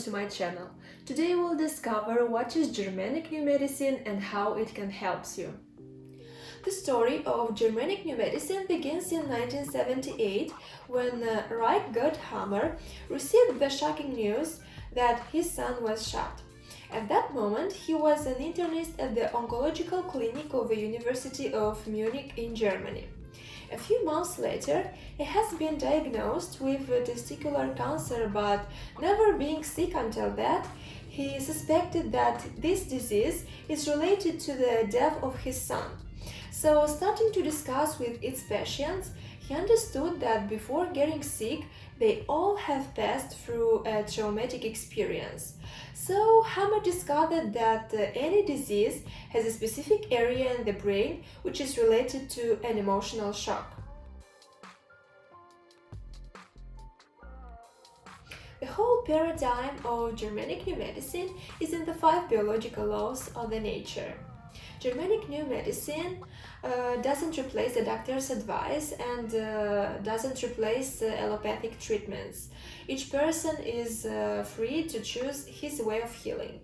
to my channel. Today we'll discover what is Germanic New Medicine and how it can help you. The story of Germanic New Medicine begins in 1978 when Ryke Geerd Hamer received the shocking news that his son was shot. At that moment, he was an internist at the oncological clinic of the University of Munich in Germany. A few months later, he has been diagnosed with testicular cancer, but never being sick until that, he suspected that this disease is related to the death of his son. So, starting to discuss with its patients, he understood that before getting sick, they all have passed through a traumatic experience. So, Hamer discovered that any disease has a specific area in the brain which is related to an emotional shock. The whole paradigm of Germanic New Medicine is in the 5 biological laws of the nature. Germanic New Medicine doesn't replace the doctor's advice and doesn't replace allopathic treatments. Each person is free to choose his way of healing.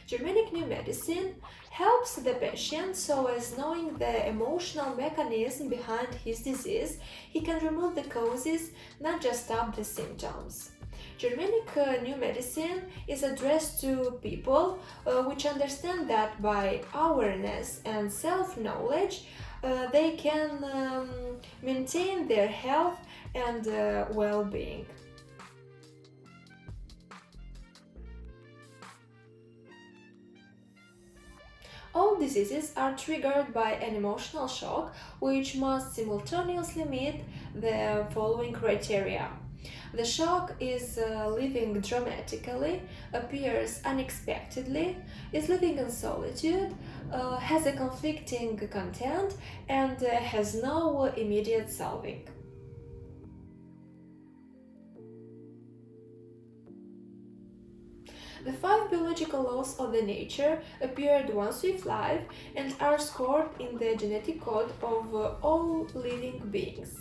Germanic New Medicine helps the patient so as knowing the emotional mechanism behind his disease, he can remove the causes, not just stop the symptoms. Germanic New Medicine is addressed to people which understand that by awareness and self-knowledge they can maintain their health and well-being. All diseases are triggered by an emotional shock which must simultaneously meet the following criteria. The shock is living dramatically, appears unexpectedly, is living in solitude, has a conflicting content, and has no immediate solving. The 5 biological laws of the nature appeared once with life and are scored in the genetic code of all living beings.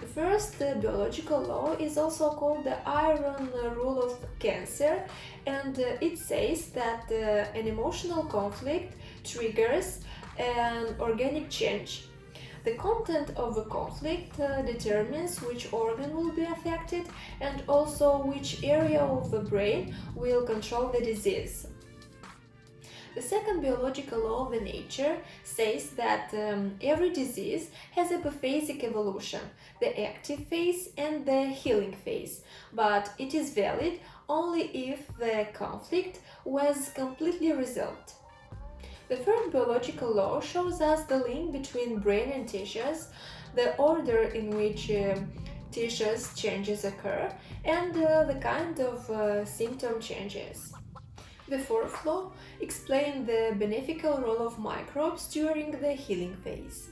The first biological law is also called the iron rule of cancer, and it says that an emotional conflict triggers an organic change. The content of the conflict determines which organ will be affected and also which area of the brain will control the disease. The second biological law of the nature says that every disease has a biphasic evolution, the active phase and the healing phase, but it is valid only if the conflict was completely resolved. The third biological law shows us the link between brain and tissues, the order in which tissues changes occur, and the kind of symptom changes. The fourth law explains the beneficial role of microbes during the healing phase.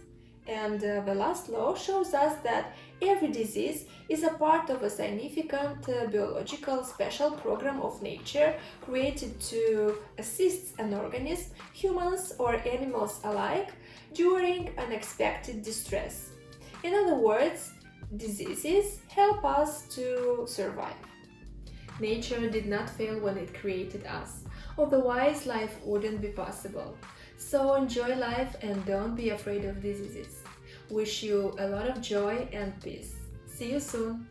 And the last law shows us that every disease is a part of a significant biological special program of nature created to assist an organism, humans or animals alike, during unexpected distress. In other words, diseases help us to survive. Nature did not fail when it created us, otherwise life wouldn't be possible. So enjoy life and don't be afraid of diseases. Wish you a lot of joy and peace. See you soon!